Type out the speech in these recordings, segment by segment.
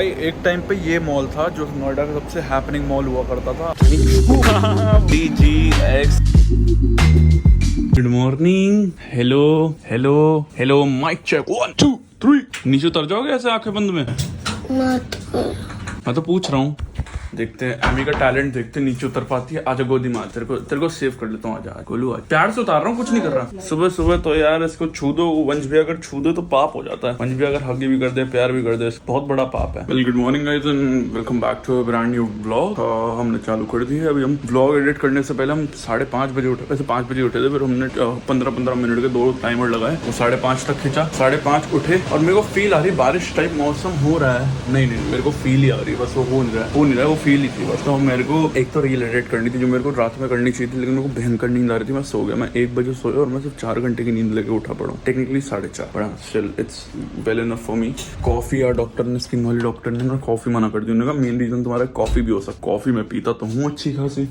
एक टाइम पे ये मॉल था जो नोएडा का सबसे हैपनिंग मॉल हुआ करता था। DGX। Good morning. Hello hello hello, mike check 1 2 3। नीचे उतर जाओगे ऐसे आंखें बंद में? मैं तो पूछ रहा हूँ। देखते हैं एमी का टैलेंट, देखते हैं नीचे उतर पाती है। आजा गोदी मार, तेरे को सेव कर लेता हूँ। आजा गोलू, आज प्यार से उतार रहा हूँ, कुछ नहीं कर रहा। सुबह सुबह तो यार इसको छू दो, वंश भी अगर छू दो तो पाप हो जाता है। वंश भी अगर हगी भी कर दे, प्यार भी कर दे, बहुत बड़ा पाप है। Well, good morning guys and welcome back to a brand new blog. हमने चालू कर दी है। अभी हम ब्लॉग एडिट करने से पहले हम 5:30 बजे उठे। वैसे 5 बजे उठे थे, फिर हमने 15-15 मिनट के 2 टाइमर लगाए, वो 5:30 तक खींचा। 5:30 उठे और मेरे को फील आ रही बारिश टाइप मौसम हो रहा है। नहीं मेरे को फील ही आ रही है, बस वो हो नहीं रहा है, वो फील ही थी बस। तो मेरे को एक तो रील एडिट करनी थी जो मेरे को रात में करनी चाहिए थी, लेकिन मेरे को भयंकर नींद आ रही थी। मैं सो गया। मैं 1 बजे सोया और मैं सिर्फ 4 घंटे की नींद लेके उठा पड़ा। Technically 4:30, but still it's well enough for me. Coffee या डॉक्टर ने, स्किन वाली डॉक्टर ने कॉफी मना कर दी। उन्होंने कहा मेन रीजन तुम्हारा कॉफी भी हो सकता। कॉफी मैं पीता तो हूँ अच्छी खासी,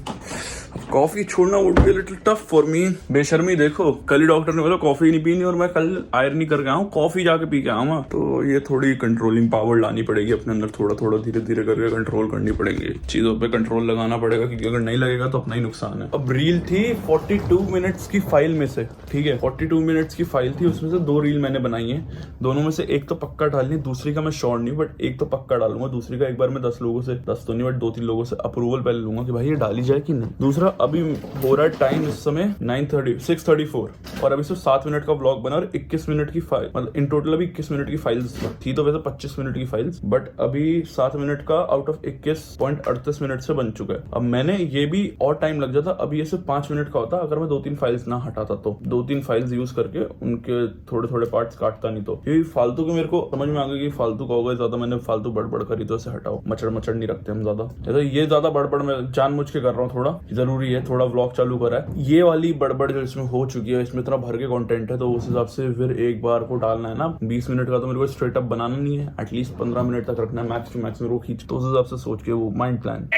कॉफी छोड़ना would be little tough for me. बेशर्मी देखो, कल ही डॉक्टर ने बोला कॉफी नहीं पीनी और मैं कल आयरन करके आऊँ, कॉफी जाके पी के आऊँ। तो ये थोड़ी कंट्रोलिंग पावर लानी पड़ेगी अपने अंदर, थोड़ा थोड़ा धीरे धीरे करके कंट्रोल करनी पड़ेगी चीजों पे, कंट्रोल लगाना पड़ेगा, क्योंकि अगर नहीं लगेगा तो अपना ही नुकसान है। अब रील थी 42 मिनट्स की फाइल में से, ठीक है 42 मिनट्स की फाइल थी, उसमें से 2 रील मैंने बनाई है। दोनों में से एक तो पक्का डालनी, दूसरी का मैं श्योर नहीं, बट एक तो पक्का डालूंगा। दूसरी का एक बार मैं 10 लोगों से, 10 तो नहीं बट 2-3 लोगों से अप्रूवल पहले लूंगा कि भाई ये डाली जाए कि नहीं। दूसरा, अभी हो रहा है टाइम इस समय 6:34 और अभी सिर्फ 7 मिनट का व्लॉग बना और 21 मिनट की फाइल, मतलब इन टोटल अभी 21 मिनट की फाइल्स थी। तो वैसे 25 मिनट की फाइल्स, बट अभी 7 मिनट का आउट ऑफ 21.38 मिनट से बन चुका है। अब मैंने ये भी और टाइम लग जाता, अभी ये सिर्फ 5 मिनट का होता अगर मैं 2-3 फाइल्स ना हटाता। तो 2-3 फाइल्स यूज करके उनके थोड़े थोड़े पार्ट्स काटता, नहीं तो ये फालतू के मेरे को समझ में आ गया कि फालतू का होगा ज्यादा। मैंने फालतू बड़बड़ करी तो इसे हटाओ। मचड़ नहीं रखते हम ज्यादा, जैसे ये ज्यादा बड़बड़ मैं जानबूझ के कर रहा हूँ, थोड़ा जरूरी है, थोड़ा व्लॉग चालू करा है। ये वाली बड़बड़ जो इसमें हो चुकी है, इसमें इतना भर के कंटेंट है, तो उस हिसाब से फिर एक बार को डालना है ना 20 मिनट का, तो मेरे को स्ट्रेट अप बनाना नहीं है, एटलीस्ट 15 मिनट तक रखना है मैक्स टू मैक्स में, वो खींच। तो उस हिसाब से सोच के वो माइंड प्लान।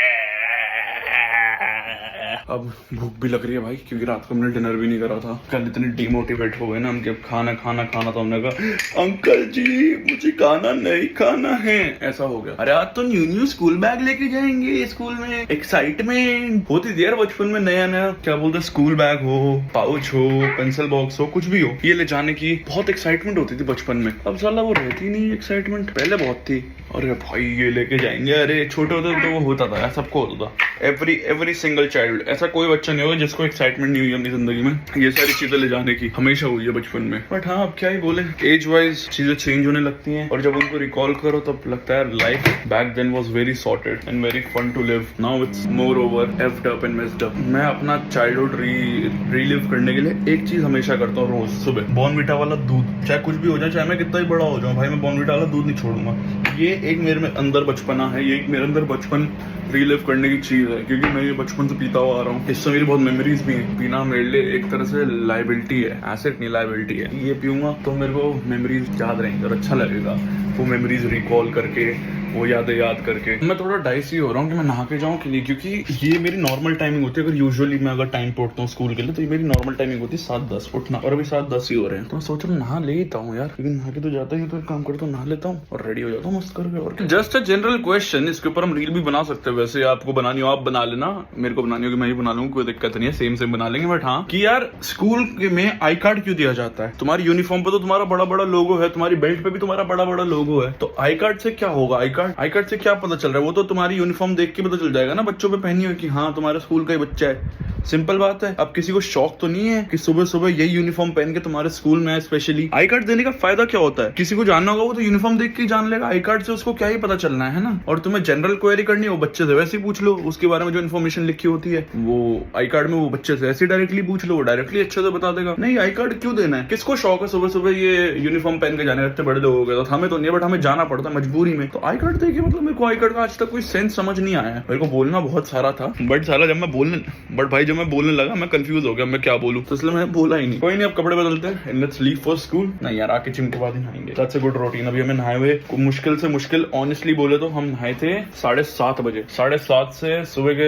अब भूख भी लग रही है भाई, क्योंकि रात को हमने डिनर भी नहीं करा था। कल इतने डिमोटिवेट हो गए ना हम कि अब खाना तो हमने कहा अंकल जी मुझे खाना नहीं खाना है, ऐसा हो गया। अरे आज तो न्यू स्कूल बैग लेके जाएंगे स्कूल में, एक्साइटमेंट होती थी यार बचपन में। नया क्या बोलते, स्कूल बैग हो, पाउच हो, पेंसिल बॉक्स हो, कुछ भी हो, ये ले जाने की बहुत एक्साइटमेंट होती थी बचपन में। अब साला वो रहती नहीं एक्साइटमेंट, पहले बहुत थी। अरे भाई ये लेके जाएंगे, अरे छोटे होते तो वो होता था, सबको होता था। एवरी सिंगल चाइल्ड, ऐसा कोई बच्चा नहीं होगा जिसको एक्साइटमेंट नहीं हुई अपनी जिंदगी में ये सारी चीजें ले जाने की, हमेशा हुई है बचपन में। बट हाँ, अब क्या ही बोले, एज वाइज चीजें चेंज होने लगती हैं, और जब उनको रिकॉल करो तब लगता है life back then was very sorted and very fun to live. Now it's more over effed up and messed up. मैं अपना चाइल्डहुड रीलिव करने के लिए एक चीज हमेशा करता हूँ रोज सुबह, बॉर्नविटा वाला दूध। चाहे कुछ भी हो जाए, चाहे मैं कितना ही बड़ा हो जाऊँ भाई, मैं बॉर्नविटा वाला दूध नहीं छोड़ूंगा। ये एक मेरे में अंदर बचपना है, ये एक मेरे अंदर बचपन रीलिव करने की चीज है, क्योंकि मैं ये बचपन से पीता हुआ आ रहा हूँ। इससे मेरी बहुत मेमोरीज भी हैं। पीना मेरे लिए एक तरह से लाइबिलिटी है, एसेट नहीं लाइबिलिटी है। ये पीऊंगा तो मेरे को मेमोरीज याद रहेंगी और अच्छा लगेगा, वो मेमोरीज रिकॉल करके, वो यादें याद करके। मैं थोड़ा डाइसी हो रहा हूँ कि मैं नहा के जाऊँ कि नहीं, क्योंकि ये मेरी नॉर्मल टाइमिंग होती है। अगर यूजुअली मैं अगर टाइम पे उठता हूँ स्कूल के लिए, तो ये मेरी नॉर्मल टाइमिंग होती है 7:10 उठना, और अभी 7:10 ही हो रहे हैं। तो मैं सोच रहा हूँ नहा लेता हूँ यार, क्योंकि नहा के तो जाता ही, तो एक काम करता हूँ नहा लेता हूँ और रेडी हो जाता हूँ मस्त करके। और जस्ट अ जनरल क्वेश्चन, इसके ऊपर हम रील भी बना सकते हैं। वैसे आपको बनानी हो आप बना लेना, मेरे को बनानी होगी मैं ही बना लूंगा, कोई दिक्कत नहीं है, सेम बना लेंगे। बट हाँ कि यार स्कूल में आई कार्ड क्यों दिया जाता है? तुम्हारी यूनिफॉर्म पे तो तुम्हारा बड़ा बड़ा लोगो है, तुम्हारी बेल्ट पे भी तुम्हारा बड़ा बड़ा लोगो है, तो आई कार्ड से क्या होगा? आई कार्ड से क्या पता चल रहा है? वो तो तुम्हारी यूनिफॉर्म देख के पता चल जाएगा ना, बच्चों पे पहनी हो कि हाँ तुम्हारे स्कूल का ही बच्चा है। सिंपल बात है। अब किसी को शौक तो नहीं है कि सुबह सुबह यही यूनिफॉर्म पहन के तुम्हारे स्कूल में है। स्पेशली आई कार्ड देने का फायदा क्या होता है? किसी को जानना होगा वो तो यूनिफॉर्म देख के ही जान लेगा, आई कार्ड से उसको क्या ही पता चलना है ना। और तुम्हें जनरल क्वेरी करनी है, वो बच्चे से वैसे ही पूछ लो, उसके बारे में जो इन्फॉर्मेशन लिखी होती है वो आई कार्ड में, वो बच्चे से ऐसे डायरेक्टली पूछ लो, वो डायरेक्टली अच्छे से बता देगा। नहीं, आई कार्ड क्यों देना है? किसको शौक है सुबह सुबह ये यूनिफॉर्म पहन के जाने? इतने बड़े लोग हो गए, तो हमें तो नहीं, बट हमें जाना पड़ता है मजबूरी में। तो आई कार्ड देखिए, मतलब मेरे को आई कार्ड का आज तक कोई सेंस समझ नहीं आया है। मेरे को बोलना बहुत सारा था, बट साला जब जब मैं बोलने लगा मैं कंफ्यूज हो गया मैं क्या बोलूं, तो इसलिए मैंने बोला ही नहीं। कोई नहीं, अब कपड़े बदलते हैं and let's leave for school. नहीं यार, आके जिम के बाद ही नहाएंगे, दैट्स अ गुड रूटीन। अभी हमें नहाए हुए मुश्किल से मुश्किल ऑनेस्टली बोले तो हम नहाए थे 7:30 बजे। 7:30 से सुबह के,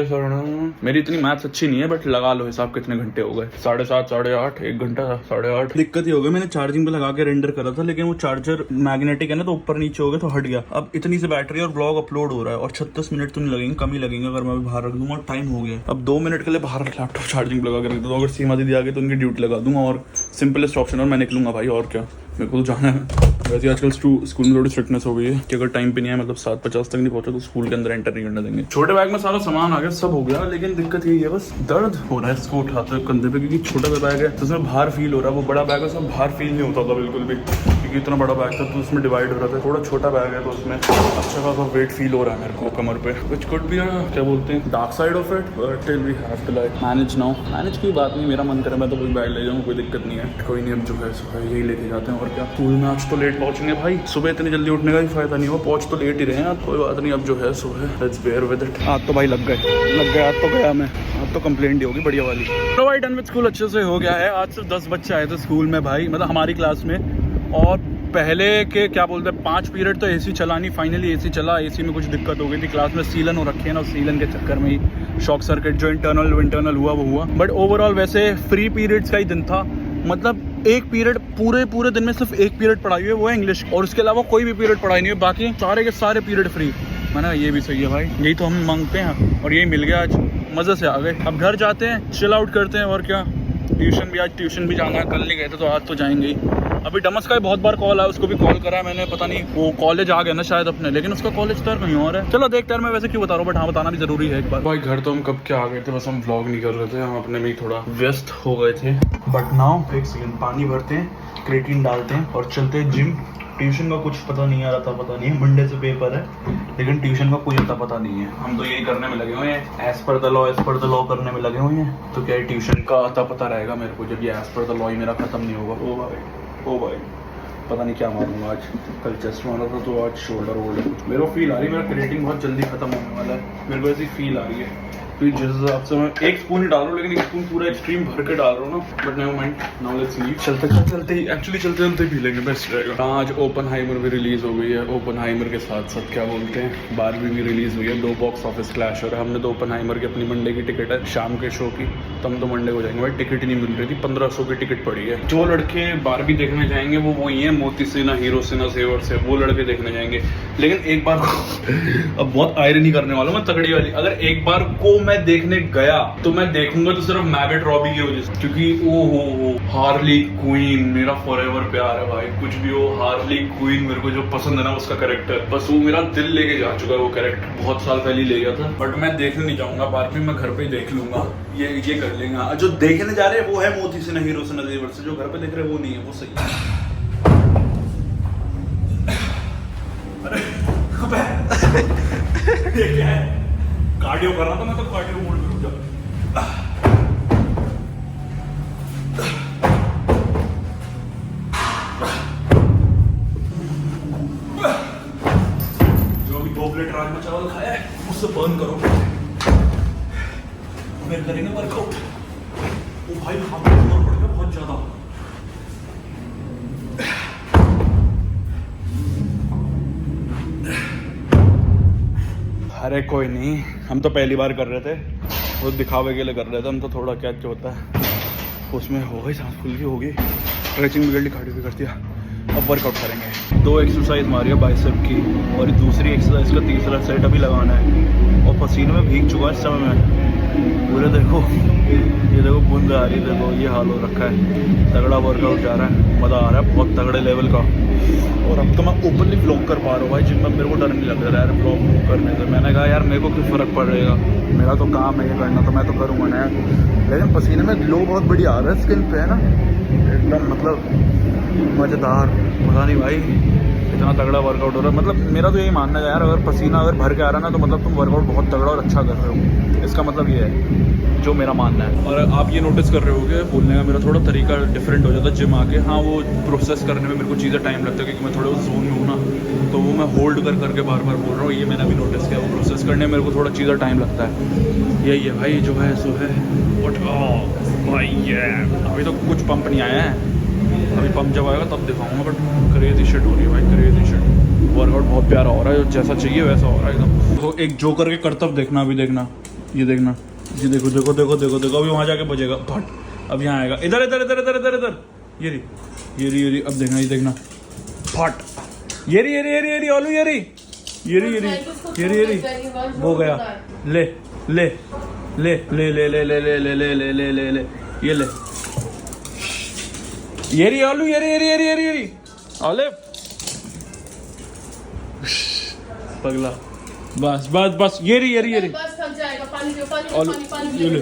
मेरी इतनी मैथ्स अच्छी नहीं है बट लगा लो हिसाब कितने घंटे हो गए, 7:30 8:30 1 घंटा 8:30। दिक्कत ही हो गई, मैंने चार्जिंग पे लगा के रेंडर करा था लेकिन वो चार्जर मैग्नेटिक है ना, तो ऊपर नीचे हो गया तो हट गया। अब इतनी सी बैटरी और ब्लॉग अपलोड हो रहा है और 36 मिनट तो नहीं लगेंगे, कम ही लगेंगे अगर मैं बाहर रख दूंगा। टाइम हो गया, अब 2 मिनट के लिए बाहर लैपटॉप चार्जिंग लगा के रख दूंगा। अगर सीमा दीदी आ गई तो उनकी ड्यूटी लगा दूंगा और सिंपलेस्ट ऑप्शन और मैं निकलूंगा भाई, और क्या, मेरे को तो जाना है। वैसे आजकल स्कूल में थोड़ी स्ट्रिक्टनेस हो गई है कि अगर टाइम पे नहीं है, मतलब 7:50 तक नहीं पहुंचा तो स्कूल के अंदर एंटर नहीं करने देंगे। छोटे बैग में सारा सामान आ गया, सब हो गया, लेकिन दिक्कत यही है बस दर्द हो रहा है इसको उठाते हुए कंधे पे, क्योंकि छोटा सा बैग है तो उसमें भार फील हो रहा है। वो बड़ा बैग है उसमें भार फील नहीं होता था बिल्कुल भी, क्योंकि इतना बड़ा बैग था तो उसमें डिवाइड हो रहा था। थोड़ा छोटा बैग है तो उसमें अच्छा खासा वेट फील हो रहा है मेरे को कमर पे, व्हिच कुड बी क्या बोलते हैं dark side of it, but till we have to like manage now. Manage की बात नहीं, मेरा मन करे मैं तो कोई बैग ले जाऊँ, कोई दिक्कत नहीं है। कोई नहीं, अब जो है यही लेके जाते हैं और क्या। स्कूल में आज तो लेट पहुंचेंगे भाई, सुबह इतनी जल्दी उठने का भी फायदा नहीं हुआ, पहुंच तो लेट ही रहे हैं, कोई बात नहीं। अब जो है सुबह लेट्स बेयर विद इट। आज तो भाई लग गए, आज तो गया मैं, आज तो कंप्लेंट ही होगी बढ़िया वाली। तो भाई डन विद स्कूल अच्छे से हो गया है। आज सिर्फ 10 बच्चे आए थे स्कूल में भाई, मतलब हमारी क्लास में, और पहले के क्या बोलते हैं 5 पीरियड तो एसी चला नहीं, फाइनली एसी चला। एसी में कुछ दिक्कत हो गई थी, क्लास में सीलन हो रखी है ना, सीलन के चक्कर में ही शॉक सर्किट जो इंटरनल हुआ वो हुआ। बट ओवरऑल वैसे फ्री पीरियड्स का ही दिन था, मतलब एक पीरियड पूरे दिन में सिर्फ एक पीरियड पढ़ाई हुई है, वो है इंग्लिश, और उसके अलावा कोई भी पीरियड पढ़ाई नहीं है, बाकी सारे के सारे पीरियड फ्री। मैंने ये भी सही है भाई, यही तो हम मांगते हैं और यही मिल गया आज, मज़े से आ गए। अब घर जाते हैं, चिल आउट करते हैं और क्या। ट्यूशन भी जाना है, कल नहीं गए थे तो आज तो जाएंगे ही। अभी डमस का भी बहुत बार कॉल आया, उसको भी कॉल करा है मैंने, पता नहीं वो कॉलेज आ गया ना शायद अपने, लेकिन उसका कॉलेज तो कहीं और है। चलो देखते हैं, मैं वैसे क्यों बता रहा हूँ बट हाँ बताना भी जरूरी है एक बार। भाई घर तो हम कब के आ गए थे, बस हम व्लॉग नहीं कर रहे थे, हम अपने में ही थोड़ा व्यस्त हो गए थे। बट नाउ एक सेकंड, पानी भरते हैं, क्रेटीन डालते हैं और चलते हैं जिम। ट्यूशन का कुछ पता नहीं आ रहा था, पता नहीं मंडे से पेपर है, लेकिन ट्यूशन का कोई अता पता नहीं है। हम तो यही करने में लगे हुए हैं, एज पर द लॉ करने में लगे हुए हैं। तो क्या ट्यूशन का अता पता रहेगा मेरे को जब ये एज पर द लॉ ही मेरा खत्म नहीं होगा। ओ भाई पता नहीं क्या मारूंगा आज, कल चेस्ट मारा था तो आज शोल्डर वोल्डर कुछ। मेरे को फील आ रही है मेरा क्रिएटिंग बहुत जल्दी खत्म होने वाला है, मेरे को ऐसी फील आ रही है। तो जिस हिसाब से मैं 1 स्पून ही डाल रहा हूँ, लेकिन 1 स्पून पूरा एक्सट्रीम भर के डाल रहा हूँ ना, but never mind, now let's leave. चलते पी लेंगे, बेस्ट रहेगा। आज ओपनहाइमर भी रिलीज हो गई है, ओपनहाइमर के साथ साथ क्या बोलते हैं बारबी भी रिलीज हुई है, 2 बॉक्स ऑफिस क्लैश हो रहा है। हमने तो ओपनहाइमर की अपनी मंडे की टिकट है शाम के शो की, तो हम तो मंडे को जाएंगे भाई। टिकट ही नहीं मिल रही थी, 1500 की टिकट पड़ी है। जो लड़के बारबी देखने जाएंगे वो वही है, मोती सिन्हा, हीरो सिन्हा, सेवर से, वो लड़के देखने जाएंगे। लेकिन एक बार अब बहुत आयरनी करने वाला हूं मैं तगड़ी वाली, अगर एक बार को मैं देखने गया तो मैं देखूंगा तो सिर्फ मैगट रॉबी की वजह से, क्योंकि ओ हार्ली क्वीन मेरा फॉरएवर प्यार है भाई। कुछ भी हो, हार्ली क्वीन मेरे को जो पसंद है ना उसका कैरेक्टर, बस वो मेरा दिल लेके जा चुका है वो कैरेक्टर। बहुत साल पहले ले गया था, बट मैं देखने नहीं जाऊंगा बारबी, मैं घर पे ही देख लूंगा। ये कर लेंगे। जो देखने जा रहे हैं वो है मोती सिन्हा, हीरो सिन्हा, सेवर से। जो घर पे देख रहे हैं वो नहीं है, वो सही है। ये क्या है? कार्डियो कर रहा था मैं, तो कार्डियो मोड में रुक जा। जो भी 2 प्लेट राजमा चावल खाया है उससे बर्न करो, फिर करेंगे वर्कआउट। ओ भाई हाथ में जोर पड़ गया बहुत ज्यादा। अरे कोई नहीं, हम तो पहली बार कर रहे थे, वो दिखावे के लिए कर रहे थे हम तो। थोड़ा क्या होता है उसमें हो गई, सांस खुल गई होगी, स्ट्रेचिंग भी कर ली, कार्डियो भी कर दिया। अब वर्कआउट करेंगे। 2 एक्सरसाइज मारी है बाइसेप की, और दूसरी एक्सरसाइज का तीसरा सेट अभी लगाना है। और पसीने में भीग चुका है इस समय में पूरे। देखो ये देखो बूंद आ रही है, देखो ये हाल हो रखा है। तगड़ा वर्कआउट जा रहा है, मज़ा आ रहा है बहुत तगड़े लेवल का। और अब तो मैं ओपनली ब्लॉग कर पा रहा हूँ भाई, जिम में मेरे को डर नहीं लग रहा है यार ब्लॉग करने से। मैंने कहा यार मेरे को कुछ फ़र्क पड़ेगा, मेरा तो काम है ये करना, तो मैं तो करूँगा ना यार। लेकिन पसीने में ग्लो बहुत बढ़िया आ रहा है स्किन पे, है ना, एकदम मतलब मज़ेदार। पता नहीं भाई इतना तगड़ा वर्कआउट हो रहा है। मतलब मेरा तो यही मानना है यार, अगर पसीना अगर भर के आ रहा है ना, तो मतलब तुम वर्कआउट बहुत तगड़ा और अच्छा कर रहे हो। इसका मतलब ये है जो मेरा मानना है। और आप ये नोटिस कर रहे होगे बोलने का मेरा थोड़ा तरीका डिफरेंट हो जाता है जिम आके। हाँ वो प्रोसेस करने में मेरे को चीज़ें टाइम लगता है, क्योंकि मैं थोड़ा उस जोन में हूँ ना, तो वो मैं होल्ड कर करके बार बार बोल रहा हूँ। ये मैंने अभी नोटिस किया, वो प्रोसेस करने में मेरे को थोड़ा चीज़ें टाइम लगता है। यही है भाई, जो है सो है। बट भाई ये अभी तो कुछ पंप नहीं आया है, अभी पंप जब आएगा तब दिखाऊंगा। बट क्रेजी शिट हो रही है भाई, क्रेजी शिट। वर्कआउट बहुत प्यारा हो रहा है, जैसा चाहिए वैसा हो रहा है एकदम। तो एक जोकर के करतब देखना, अभी देखना, ये देखना, ये देखो देखो देखो देखो देखो, अभी वहाँ जाके बजेगा फट, अब यहाँ आएगा, इधर इधर इधर इधर इधर इधर, ये रही ये रही ये रही, अब देखना, ये देखना फट, ये रही ये रही ये रही ये रही ओलू, ये रही ये रही ये रही ये रही ये रही, हो गया। ले ले ले ले ले ले ले ले ले ले ले ले ले ले, ये ले, ये रही ओलू, ये रही ये रही ये रही ये रही ये रही ओले, पगला, बस बस बस, ये रही ये रही ये रही, बस थक जाएगा, पानी दो, पानी ओलू, पानी पानी ये ले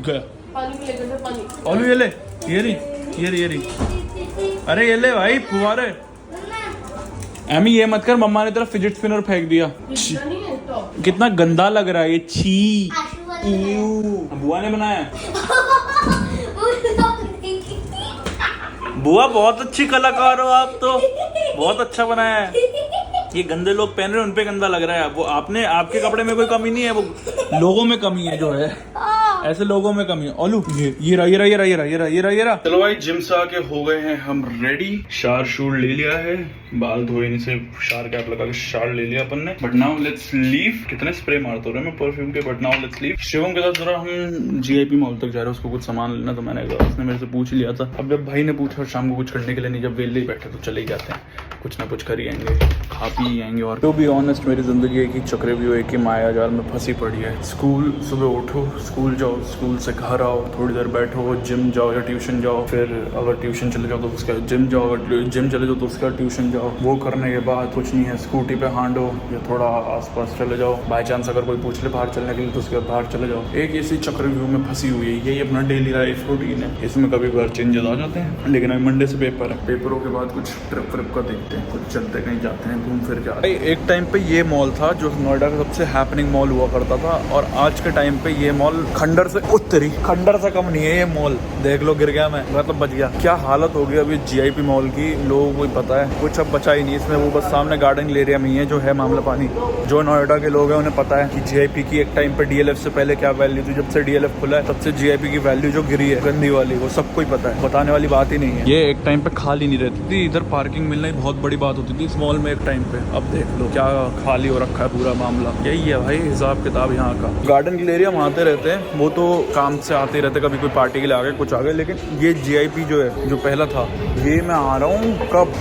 गया, पानी ले लो, पानी ओलू, ये ले, ये रही ये रही ये रही, अरे ये ले भाई फुहारे। एमी ये मत कर, मम्मा ने तेरा फिजिट स्पिनर फेंक दिया। नहीं है तो कितना गंदा लग रहा है ये, छी। बुआ ने बनाया। बुआ बहुत अच्छी कलाकार हो आप तो, बहुत अच्छा बनाया है। ये गंदे लोग पहन रहे हैं, उनपे गंदा लग रहा है। वो आपने, आपके कपड़े में कोई कमी नहीं है, वो लोगों में कमी है जो है, ऐसे लोगों में कमी है। ओलू ये रहा ये रहा ये रहा ये रहा ये रहा ये रहा ये रहा। चलो भाई जिम से आके हो गए हैं हम रेडी, शार शूट ले लिया है, बाल धोए नहीं से शार कैप लगा के शार ले लिया अपन ने। But now let's leave. कितने स्प्रे मारते हो रहे मैं परफ्यूम के, but now let's leave. Shivam के साथ जरा हम जीआईपी मॉल तक जा रहे हैं, उसको कुछ सामान लेना, तो मैंने कहा, उसने मेरे से पूछ लिया था। अब जब भाई ने पूछा शाम को कुछ करने के लिए नहीं, जब वेले ही बैठे तो चले ही जाते हैं, कुछ ना कुछ कर ही आएंगे, खा पी आएंगे। और टू बी ऑनेस्ट मेरी जिंदगी एक ही चक्रव्यूह, एक ही माया जाल में फंसी पड़ी है। स्कूल, सुबह उठो, स्कूल जाओ, स्कूल से घर आओ, थोड़ी देर बैठो, जिम जाओ या ट्यूशन जाओ, फिर अगर ट्यूशन चले जाओ तो उसका जिम जाओ, अगर जिम चले जाओ तो उसका ट्यूशन जाओ। वो करने के बाद कुछ नहीं है, स्कूटी पे हांडो या थोड़ा आसपास चले जाओ, बाई चांस अगर कोई पूछ ले बाहर चलने के लिए तो उसके बाद बाहर चले जाओ। एक इसी चक्रव्यूह में फंसी हुई है, यही अपना डेली लाइफ रूटीन है। इसमें कभी कभार चेंजेस आ जाते हैं, लेकिन अभी मंडे से पेपर है, पेपरों के बाद कुछ ट्रिप व्रिप का देखते हैं, कुछ चलते कहीं जाते हैं, घूम फिर के। एक टाइम पे ये मॉल था जो नोएडा का सबसे हैपनिंग मॉल हुआ करता था, और आज के टाइम पे ये मॉल खंडर से उत्तरी, खंडर से कम नहीं है ये मॉल। देख लो गिर गया मैं, मतलब बच गया। क्या हालत हो गई अभी जीआईपी मॉल की, लोगों को ही पता है, कुछ अब बचा ही नहीं इसमें। वो बस सामने गार्डन एरिया में ही है जो है मामला पानी। जो नोएडा के लोग हैं उन्हें पता है कि जीआईपी की एक टाइम पे डीएलएफ से पहले क्या वैल्यू थी। जब से डीएलएफ खुला है तब से जीआईपी की वैल्यू जो गिरी है गंदी वाली, वो सबको ही पता है, बताने वाली बात ही नहीं है। ये एक टाइम पे खाली नहीं रहती थी, इधर पार्किंग मिलना ही बहुत बड़ी बात होती थी इस मॉल में एक टाइम पे। अब देख लो क्या खाली हो रखा है पूरा मामला। यही है भाई हिसाब किताब यहाँ का। गार्डन के एरिया हम आते रहते हैं, वो तो काम से आते रहते, कभी कोई पार्टी के लिए आ गए, कुछ आ गए, लेकिन ये जीआईपी जो है, जो पहला था, ये मैं आ रहा हूँ कब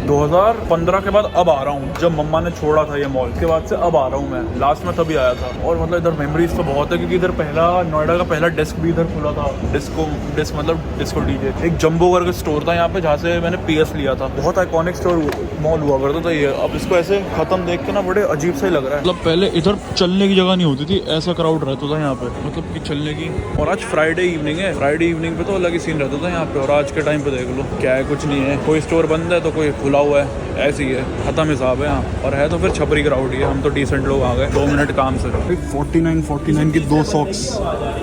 2015 के बाद अब आ रहा हूँ, जब मम्मा ने छोड़ा था ये मॉल के बाद से अब आ रहा हूँ मैं। लास्ट में तभी आया था, और मतलब इधर मेमोरीज तो बहुत है, क्योंकि इधर पहला नोएडा का पहला डेस्क भी इधर खुला था। डिस्क मतलब डिस्को डीजे। एक जंबो करके स्टोर था यहाँ पे, जहाँ से मैंने पीएस लिया था। बहुत आइकॉनिक स्टोर मॉल हुआ करता था ये। अब इसको ऐसे खत्म देख के ना बड़े अजीब सा ही लग रहा है। मतलब पहले इधर चलने की जगह नहीं होती थी, ऐसा क्राउड रहता था यहाँ पे, मतलब कि चलने की। और आज फ्राइडे इवनिंग है, फ्राइडे इवनिंग पे तो अलग ही सीन रहता था यहाँ पे। और आज के टाइम पे देख लो क्या है, कुछ नहीं है, कोई स्टोर बंद है तो कोई खुला हुआ है, ऐसी है, खत्म हिसाब है यहाँ। और है तो फिर छपरी क्राउड ही है। हम तो डिसेंट लोग आ गए 2 मिनट काम से। 49 की 2 सॉक्स,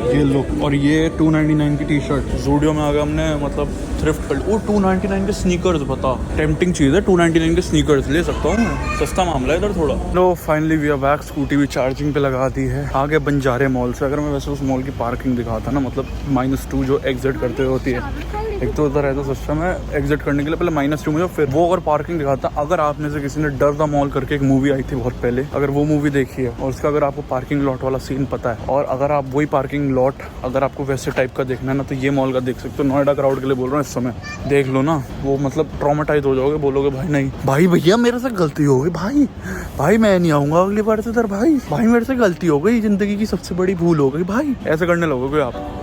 ये लो, और ये 299 की टी शर्ट। जूडियो में आ गए हमने, मतलब थ्रिफ्ट कर। वो 299 के स्नीकर्स, बता टेम्पटिंग चीज़ है। 299 के स्नीकर्स ले सकता हूँ मैं, सस्ता मामला है इधर थोड़ा। लो finally we are back. Scooty भी चार्जिंग पे लगा दी है, आगे बंजारे मॉल से। अगर मैं वैसे उस मॉल की पार्किंग दिखाता ना, मतलब -2 जो एग्जिट करते हुए होती है, एक तो उधर रहता सिस्टम है एग्जिट करने के लिए, पहले -2 में, फिर वो अगर पार्किंग दिखाता। अगर आप में से किसी ने डर द मॉल करके एक मूवी आई थी बहुत पहले, अगर वो मूवी देखी है और उसका अगर आपको पार्किंग लॉट वाला सीन पता है, और अगर आप वही पार्किंग लॉट अगर आपको वैसे टाइप का देखना है ना, तो ये मॉल का देख सकते हो। नोएडा क्राउड के लिए बोल रहा हूँ इस समय, देख लो ना, वो मतलब ट्रॉमेटाइज हो जाओगे, बोलोगे भाई नहीं भाई भैया मेरे से गलती हो गई, भाई मैं नहीं आऊँगा अगली बार से इधर, भाई मेरे से गलती हो गई, जिंदगी की सबसे बड़ी भूल हो गई भाई, ऐसे करने लगोगे आप।